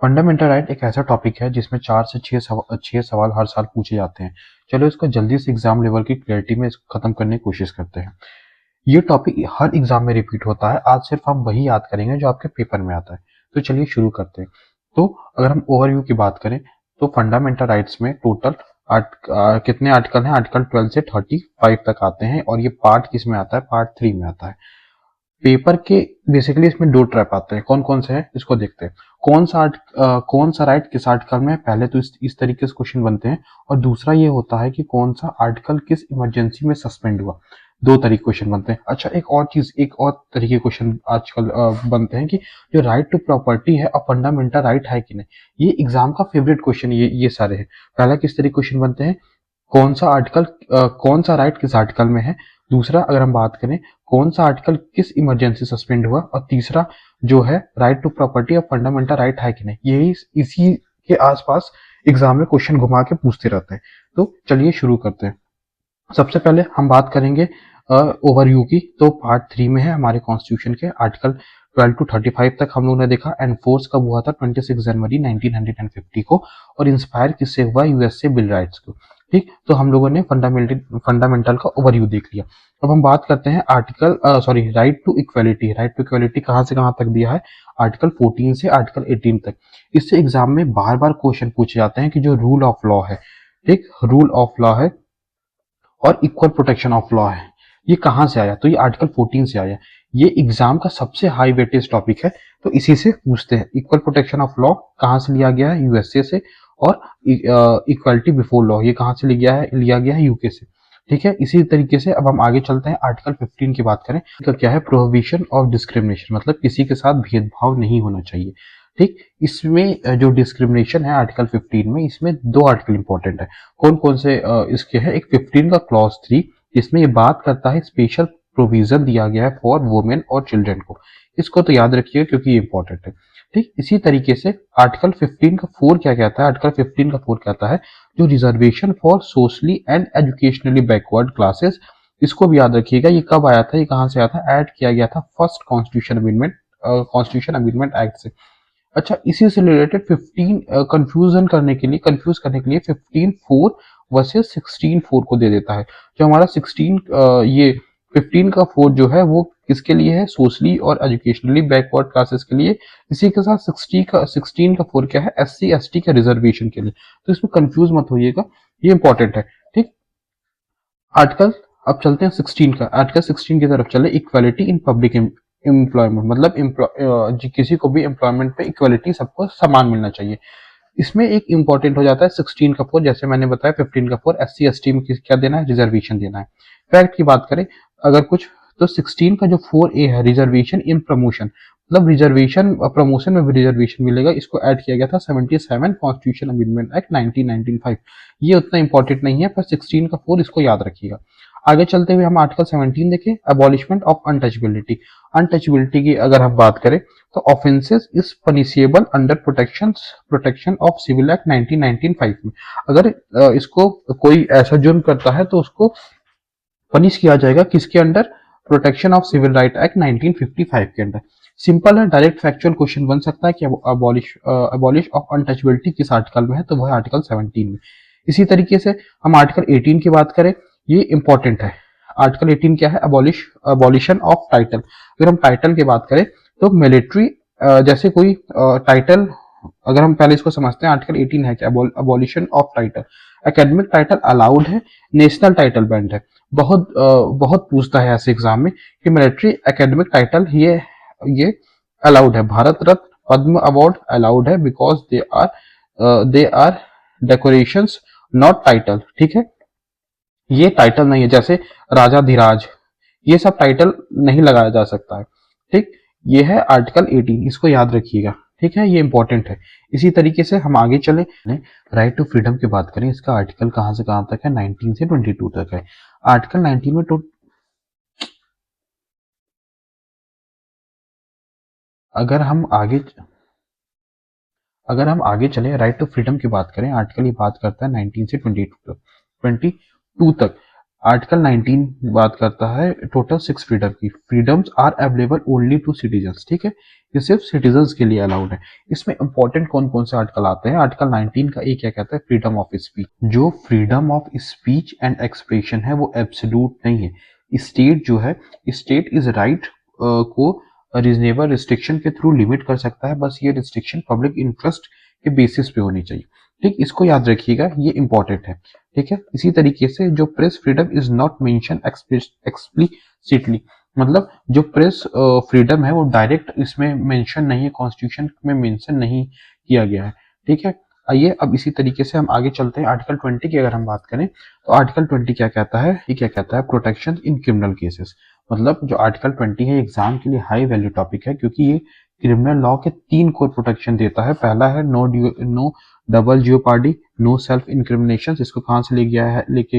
Fundamental right एक ऐसा topic है जिसमें 4 से 6 सवाल हर साल पूछे जाते हैं। चलो इसको जल्दी से एग्जाम लेवल की क्लैरिटी में इसको खत्म करने की कोशिश करते हैं। ये टॉपिक हर एग्जाम में रिपीट होता है। आज सिर्फ हम वही याद करेंगे जो आपके पेपर में आता है। तो चलिए शुरू करते हैं। तो अगर हम ओवरव्यू की बात करें तो फंडामेंटल राइट्स में टोटल कितने आर्टिकल हैं? आर्टिकल 12 से 35 तक आते हैं और ये पार्ट किस में आता है? पार्ट 3 में आता है। पेपर के बेसिकली इसमें दो ट्रैप आते हैं। कौन कौन से हैं इसको देखते हैं। कौन सा राइट किस आर्टिकल में है? पहले तो इस तरीके से क्वेश्चन बनते हैं। और दूसरा ये होता है कि कौन सा आर्टिकल किस इमरजेंसी में सस्पेंड हुआ। दो तरीके क्वेश्चन बनते हैं। अच्छा, एक और तरीके क्वेश्चन आजकल बनते हैं कि जो राइट टू प्रॉपर्टी है और फंडामेंटल राइट है कि नहीं। ये एग्जाम का फेवरेट क्वेश्चन ये सारे हैं। पहला किस तरीके क्वेश्चन बनते हैं? कौन सा राइट किस आर्टिकल में है। दूसरा अगर हम बात करें कौन सा आर्टिकल किस इमरजेंसी सस्पेंड हुआ। और तीसरा जो है राइट टू प्रॉपर्टी और फंडामेंटल राइट है कि नहीं। यही इसी के आसपास एग्जाम में क्वेश्चन घुमा के पूछते रहते हैं। तो चलिए शुरू करते हैं। सबसे पहले हम बात करेंगे ओवरव्यू की। तो पार्ट 3 में है हमारे कॉन्स्टिट्यूशन के आर्टिकल 12 टू 35 तक हम लोगों ने देखा। एनफोर्स कब हुआ था? 26 जनवरी 1950 को। और इंस्पायर किससे हुआ? यूएस से बिल राइट्स को। ठीक, तो हम लोगों ने फंडामेंटल का ओवरव्यू देख लिया। अब हम बात करते हैं right to equality. Right to equality कहाँ से कहाँ तक दिया है? आर्टिकल 14 से आर्टिकल 18 तक। इससे एग्जाम में बार बार क्वेश्चन पूछे जाते हैं कि जो रूल ऑफ लॉ है, ठीक, रूल ऑफ लॉ है और इक्वल प्रोटेक्शन ऑफ लॉ है, ये कहाँ से आया? तो ये आर्टिकल 14 से आया। ये एग्जाम का सबसे हाई वेटेज टॉपिक है। तो इसी से पूछते हैं इक्वल प्रोटेक्शन ऑफ लॉ कहाँ से लिया गया है? यूएसए से। और इक्वालिटी बिफोर लॉ ये कहाँ से लिया गया है? यूके से। ठीक है, इसी तरीके से अब हम आगे चलते हैं। आर्टिकल 15 की बात करें तो क्या है? प्रोहिबिशन ऑफ डिस्क्रिमिनेशन, मतलब किसी के साथ भेदभाव नहीं होना चाहिए। ठीक, इसमें जो डिस्क्रिमिनेशन है आर्टिकल 15 में, इसमें दो आर्टिकल इंपॉर्टेंट है। कौन कौन से इसके हैं? एक 15 का क्लॉज 3, इसमें ये बात करता है स्पेशल प्रोविजन दिया गया है फॉर वुमेन और चिल्ड्रन को। इसको तो याद रखिएगा क्योंकि ये इंपॉर्टेंट है। ठीक, इसी तरीके से आर्टिकल 15 का 4 क्या कहता है? आर्टिकल 15 का 4 कहता है जो reservation for socially and educationally backward classes. इसको भी याद रखिएगा। ये कब आया था? ये कहाँ से आया था? ऐड किया गया था फर्स्ट कॉन्स्टिट्यूशन अमेंडमेंट एक्ट से। अच्छा, इसी से रिलेटेड 15 कंफ्यूज करने के लिए 15(4) वर्सेस 16(4) को दे देता है। जो हमारा 15 का 4 जो है वो किसके लिए है? सोशली और एजुकेशनली बैकवर्ड क्लासेस के लिए। इसी के साथ 16 का 4 क्या है? एससी एसटी के रिजर्वेशन के लिए। तो इसमें कंफ्यूज मत होइएगा, ये इंपॉर्टेंट है। ठीक, आर्टिकल, अब चलते हैं 16 का। आर्टिकल 16 की तरफ चले। इक्वालिटी इन पब्लिक एम्प्लॉयमेंट, मतलब किसी को भी एम्प्लॉयमेंट पे इक्वालिटी, सबको समान मिलना चाहिए। इसमें एक इंपॉर्टेंट हो जाता है 16 का 4। जैसे मैंने बताया 15 का 4 एससी एसटी में क्या देना है? रिजर्वेशन देना है। फैक्ट की बात करें अगर कुछ, तो 16 का जो 4A है रिजर्वेशन इन प्रमोशन, मतलब रिजर्वेशन प्रमोशन में भी रिजर्वेशन मिलेगा। इसको ऐड किया गया था 77 कॉन्स्टिट्यूशन अमेंडमेंट एक्ट 1995। ये उतना इंपॉर्टेंट नहीं है, पर 16 का 4 इसको याद रखिएगा। आगे चलते हुए हम आर्टिकल 17 देखें। Abolishment of untouchability. अनटचेबिलिटी की अगर हम बात करें तो offences is punishable under protection of civil act 1995 में। अगर इसको कोई ऐसा जुर्म करता है तो उसको पनिश किया जाएगा किसके under? Protection of civil right act 1955 के अंडर। सिंपल है, डायरेक्ट फैक्चुअल क्वेश्चन बन सकता है कि अबॉलिश ऑफ अनटचेबिलिटी किस आर्टिकल में है? तो वह आर्टिकल 17 में। इसी तरीके से हम आर्टिकल 18 की बात करें, ये इंपॉर्टेंट है। आर्टिकल 18 क्या है? Abolition of title. अगर हम टाइटल की बात करें तो मिलिट्री, जैसे कोई टाइटल, अगर हम पहले इसको समझते हैं आर्टिकल 18 है क्या? Abolition of title. Academic title allowed है, नेशनल टाइटल बैंड है। बहुत पूछता है ऐसे एग्जाम में कि मिलिट्री एकेडमिक टाइटल ये अलाउड है। भारत रत्न, पद्म अवार्ड अलाउड है because they are decorations not title. ठीक है, ये टाइटल नहीं है। जैसे राजा धीराज, ये सब टाइटल नहीं लगाया जा सकता है। ठीक, ये है आर्टिकल 18, इसको याद रखिएगा। ठीक है, ये इंपॉर्टेंट है। इसी तरीके से हम आगे चले, राइट टू फ्रीडम की बात करें। इसका आर्टिकल कहां से कहां तक है? 19 से 22 तक है। आर्टिकल 19 में अगर हम आगे अगर हम आगे चले, राइट टू फ्रीडम की बात करें, आर्टिकल ये बात करता है 19 से 22 तक। आर्टिकल 19 बात करता है टोटल 6 फ्रीडम की। Freedoms are available only to citizens, ठीक है, ये सिर्फ सिटीजन्स के लिए अलाउड है। इसमें इंपॉर्टेंट कौन कौन से आर्टिकल आते हैं? आर्टिकल 19 का एक क्या कहता है? Freedom of speech. जो freedom of speech and expression है वो एब्सोल्यूट नहीं है। स्टेट जो है, स्टेट इज राइट को रीजनेबल रिस्ट्रिक्शन के थ्रू लिमिट कर सकता है, बस ये रिस्ट्रिक्शन पब्लिक इंटरेस्ट के बेसिस पे होनी चाहिए। ठीक, इसको याद रखिएगा, ये इंपॉर्टेंट है। ठीक है, इसी तरीके से जो press freedom is not mention explicitly, मतलब जो प्रेस फ्रीडम है वो डायरेक्ट इसमें मेंशन नहीं है, कॉन्स्टिट्यूशन में मेंशन नहीं किया गया है। ठीक है, आइए अब इसी तरीके से हम आगे चलते हैं। आर्टिकल 20 की अगर हम बात करें तो आर्टिकल 20 क्या कहता है? ये क्या कहता है? Protection in criminal cases. मतलब जो आर्टिकल 20 है एग्जाम के लिए हाई वैल्यू टॉपिक है, क्योंकि ये क्रिमिनल लॉ के 3 कोर प्रोटेक्शन देता है। पहला है no double jeopardy, no self incrimination, इसको कहां से लेके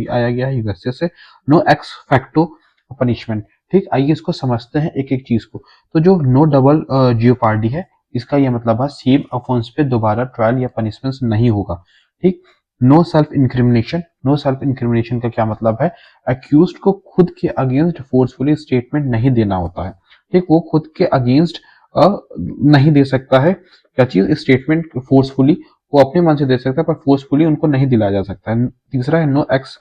आया गया है? यूएसए से। No ex facto punishment. ठीक, आइए इसको समझते हैं एक एक चीज को। तो जो नो डबल जियोपार्डी है, इसका यह मतलब है सेम अफेंस पे दोबारा ट्रायल या पनिशमेंट नहीं होगा। ठीक, no self incrimination. No self incrimination का क्या मतलब है? अक्यूज्ड को खुद के अगेंस्ट फोर्सफुली स्टेटमेंट नहीं देना होता है। ठीक, वो खुद के अगेंस्ट नहीं दे सकता है क्या चीज? स्टेटमेंट फोर्सफुली वो अपने मन से दे सकता है, पर फोर्सफुली उनको नहीं दिलाया जा सकता है। तीसरा है no ex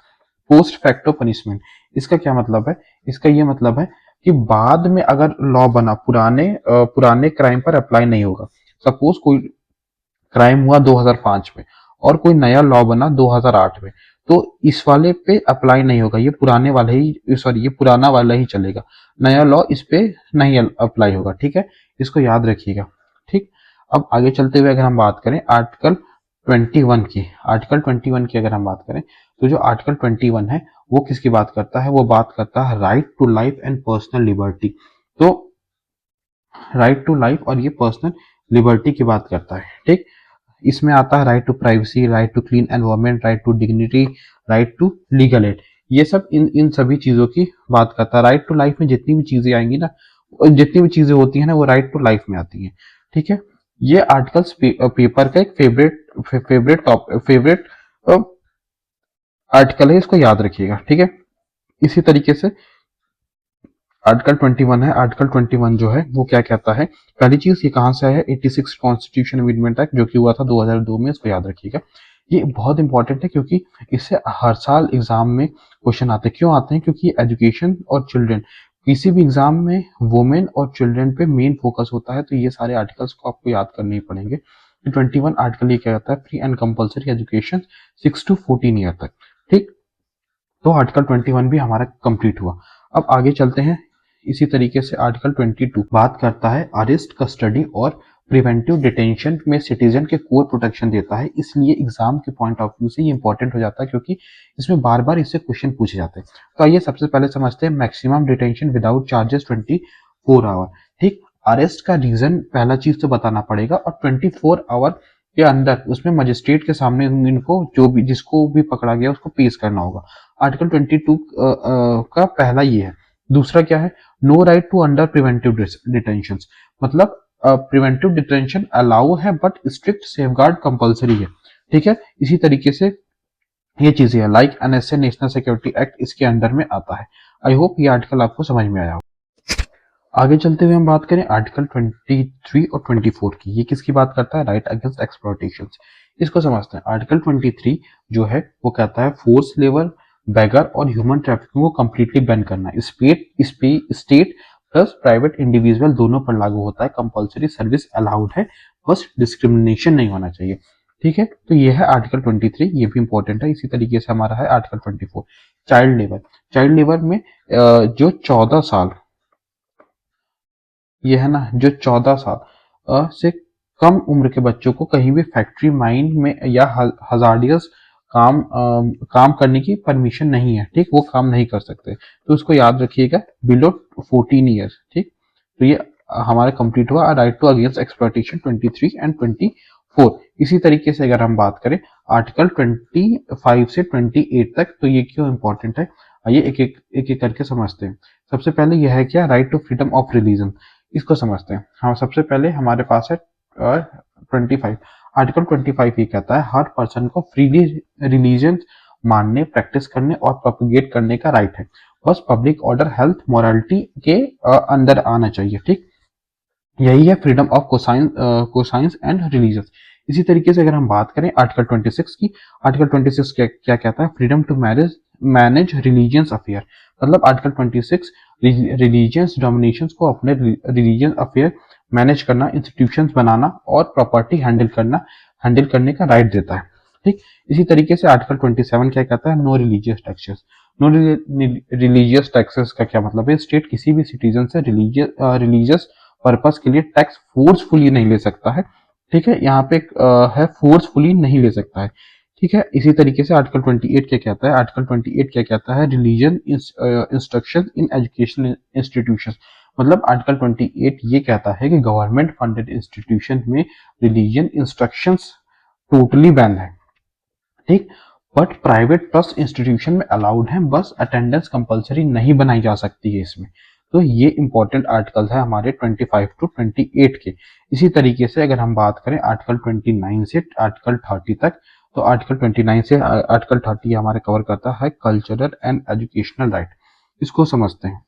post facto punishment. इसका क्या मतलब है? इसका ये मतलब है कि बाद में अगर लॉ बना, पुराने क्राइम पर अप्लाई नहीं होगा। सपोज कोई क्राइम हुआ 2005 में और कोई नया लॉ बना 2008 में, तो इस वाले पे अप्लाई नहीं होगा, ये पुराने वाले ही, सॉरी, ये पुराना वाला ही चलेगा, नया लॉ इस पे नहीं अप्लाई होगा। ठीक है, इसको याद रखिएगा। ठीक, अब आगे चलते हुए अगर हम बात करें आर्टिकल 21 की, आर्टिकल 21 की अगर हम बात करें तो जो आर्टिकल 21 है वो किसकी बात करता है? वो बात करता है right to life and personal liberty. तो राइट टू लाइफ और ये पर्सनल लिबर्टी की बात करता है। ठीक, इसमें आता है right to privacy, right to clean environment, right to dignity, right to legal aid. ये सब इन सभी चीजों की बात करता है। राइट टू लाइफ में जितनी भी चीजें आएंगी ना, जितनी भी चीजें होती है ना, वो राइट टू लाइफ में आती हैं। ठीक है, ये आर्टिकल्स पेपर का एक फेवरेट आर्टिकल है, इसको याद रखिएगा। ठीक है, इसी तरीके से आर्टिकल 21 है। आर्टिकल 21 जो है वो क्या कहता है? पहली चीज ये कहां से आया है? 86 कॉन्स्टिट्यूशन अमेंडमेंट एक्ट, जो कि हुआ था 2002 में, इसको याद रखिएगा। ये बहुत इंपॉर्टेंट है क्योंकि इससे हर साल एग्जाम में क्वेश्चन आते हैं। क्यों आते हैं? क्योंकि एजुकेशन और चिल्ड्रन, किसी भी एग्जाम में वुमेन और चिल्ड्रन पे मेन फोकस होता है, तो ये सारे आर्टिकल्स को आपको याद करने ही पड़ेंगे। 21 आर्टिकल ये क्या कहता है? Free and compulsory education 6 to 14 year तक। ठीक, तो आर्टिकल 21 भी हमारा कंप्लीट हुआ। अब आगे चलते हैं। इसी तरीके से आर्टिकल 22 बात करता है अरेस्ट, कस्टडी और प्रिवेंटिव डिटेंशन में सिटीजन के कोर प्रोटेक्शन देता है। इसलिए एग्जाम के पॉइंट ऑफ व्यू से ये इंपॉर्टेंट हो जाता है, क्योंकि इसमें बार बार इससे क्वेश्चन पूछे जाते हैं। तो आइए सबसे पहले समझते हैं maximum detention without charges 24 hour. ठीक, अरेस्ट का रीजन पहला चीज तो बताना पड़ेगा, और 24 आवर के अंदर उसमें मजिस्ट्रेट के सामने इनको जो भी जिसको भी पकड़ा गया उसको पेश करना होगा। आर्टिकल 22 का पहला ये है। दूसरा क्या है? No right to under preventive detention, मतलब प्रिवेंटिव डिटेंशन अलाउ है बट स्ट्रिक्ट सेफगार्ड कंपलसरी है। ठीक है, इसी तरीके से ये चीजें है like NSA, national security act, इसके अंडर में आता है। आई होप ये आर्टिकल आपको समझ में आया हो। आगे चलते हुए हम बात करें आर्टिकल 23 और 24 की। ये किसकी बात करता है? Right against exploitation. इसको समझते हैं। आर्टिकल 23 जो है वो कहता है फोर्स लेबर, बैगर और ह्यूमन ट्रैफिकिंग को कंप्लीटली बैन करना। स्टेट प्लस प्राइवेट इंडिविजुअल दोनों पर लागू होता है। कंपलसरी सर्विस अलाउड है, बस डिस्क्रिमिनेशन नहीं होना चाहिए। ठीक है, तो ये है आर्टिकल 23, ये भी इंपॉर्टेंट है। इसी तरीके से हमारा है article 24 child labour. Child labour में जो 14 साल, ये है ना, जो 14 साल से कम उम्र के बच्चों को कहीं भी फैक्ट्री, माइन में या हजार्डियस काम करने की परमिशन नहीं है। ठीक, वो काम नहीं कर सकते, तो उसको याद रखिएगा, बिलो 14 ईयर्स। ठीक, तो ये हमारा कंप्लीट हुआ right to against exploitation 23 and 24। इसी तरीके से अगर हम बात करें आर्टिकल 25 से 28 तक, तो ये क्यों इंपॉर्टेंट है, आइए एक एक करके समझते हैं। सबसे पहले यह है क्या? Right to freedom of religion. इसको समझते हैं। हाँ, सबसे पहले हमारे पास है 25। आर्टिकल 25 ये कहता है हर पर्सन को फ्रीली रिलीजन मानने, प्रैक्टिस करने और प्रोपिगेट करने का राइट है। बस पब्लिक ऑर्डर, हेल्थ, मोरालिटी के अंदर आना चाहिए। ठीक, यही है freedom of cosines and religious. इसी तरीके से अगर हम बात करें आर्टिकल 26 की, आर्टिकल 26 क्या क्या कहता है? Freedom to manage religious affair. मतलब आर्टिकल 26 रिलीजियस डोमिनेशंस को अपने रिलीजियस अफेयर मैनेज करना, इंस्टीट्यूशंस बनाना और प्रॉपर्टी हैंडल करने का राइट देता है। ठीक, इसी तरीके से आर्टिकल 27 क्या कहता है? No religious taxes. No religious taxes का क्या मतलब है? स्टेट किसी भी सिटीजन से रिलीजियस पर्पस के लिए टैक्स फोर्सफुली नहीं ले सकता है। ठीक है, यहाँ पे है फोर्सफुली नहीं ले सकता है। ठीक है, इसी तरीके से आर्टिकल 28 क्या कहता है? आर्टिकल 28 क्या कहता है? Religion instruction in educational institution. मतलब आर्टिकल 28 ये कहता है कि गवर्नमेंट फंडेड इंस्टीट्यूशन में रिलीजन इंस्ट्रक्शंस टोटली बैन है। ठीक, बट प्राइवेट ट्रस्ट इंस्टीट्यूशन में अलाउड है, बस अटेंडेंस कंपलसरी नहीं बनाई जा सकती है इसमें। तो ये इंपॉर्टेंट आर्टिकल है हमारे 25 टू 28 के। इसी तरीके से अगर हम बात करें आर्टिकल 29 से आर्टिकल 30 तक, तो आर्टिकल 29 से आर्टिकल 30 हमारे कवर करता है कल्चरल एंड एजुकेशनल राइट। इसको समझते हैं।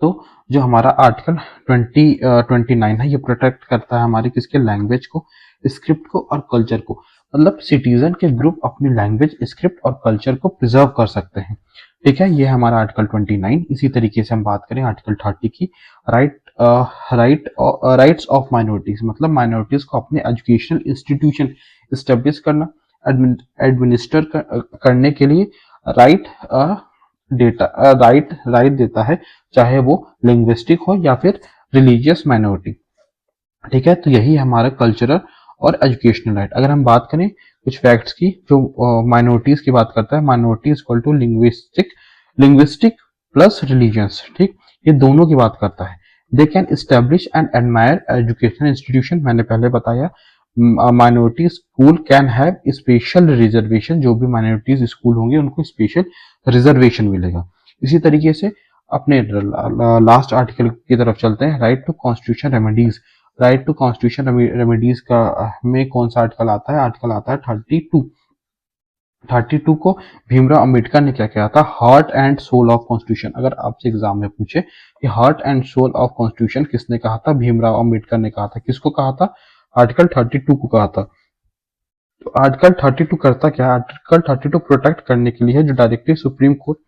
तो जो हमारा आर्टिकल 29 है, ये प्रोटेक्ट करता है हमारी किसके? लैंग्वेज को, स्क्रिप्ट को और कल्चर को। मतलब सिटीजन के ग्रुप अपनी लैंग्वेज, स्क्रिप्ट और कल्चर को प्रिजर्व कर सकते हैं। ठीक है, ये हमारा आर्टिकल 29। इसी तरीके से हम बात करें आर्टिकल 30 की, राइट राइट्स ऑफ माइनॉरिटीज। मतलब माइनॉरिटीज को अपने एजुकेशनल इंस्टीट्यूशन स्टेब्लिश करना, एडमिनिस्टर करने के लिए राइट डेटा राइट देता है, चाहे वो लिंग्विस्टिक हो या फिर रिलीजियस माइनॉरिटी। ठीक है, तो यही हमारा कल्चरल और एजुकेशनल राइट। अगर हम बात करें कुछ फैक्ट्स की, जो माइनॉरिटीज की बात करता है, minorities equal to linguistic plus religions. ठीक, ये दोनों की बात करता है। They can establish and admire educational institution. मैंने पहले बताया minority school can have special reservation. जो भी माइनॉरिटीज स्कूल होंगे उनको स्पेशल रिजर्वेशन मिलेगा। इसी तरीके से अपने लास्ट आर्टिकल की तरफ चलते हैं, right to constitution remedies. Right to constitution remedies का में कौन सा आर्टिकल आता है? आर्टिकल आता है 32। 32 को भीमराव अंबेडकर ने क्या कहा था? Heart and soul of constitution. अगर आपसे एग्जाम में पूछे कि heart and soul of constitution किसने कहा था? भीमराव अंबेडकर ने कहा था। किसको कहा था? आर्टिकल 32 को कहा था। तो आर्टिकल 32 करता क्या? आर्टिकल 32 प्रोटेक्ट करने के लिए है, जो डायरेक्टली सुप्रीम कोर्ट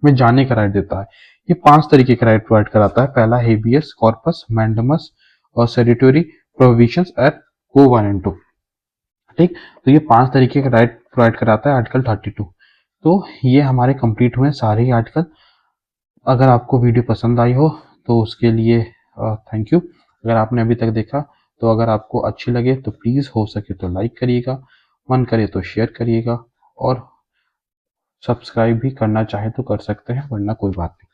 में जाने का राइट देता है। ये 5 तरीके का राइट प्रोवाइड कराता है। पहला हेबियस कॉर्पस, मैंडमस और सेरिटोरी प्रोविजंस एट को 1 एंड 2। ठीक, तो ये 5 तरीके का राइट प्रोवाइड कराता है आर्टिकल 32। तो ये हमारे कंप्लीट हुए सारे ही आर्टिकल। अगर आपको वीडियो पसंद आई हो तो उसके लिए थैंक यू। अगर आपने अभी तक देखा, तो अगर आपको अच्छी लगे तो प्लीज़ हो सके तो लाइक करिएगा, मन करे तो शेयर करिएगा और सब्सक्राइब भी करना चाहे तो कर सकते हैं, वरना कोई बात नहीं।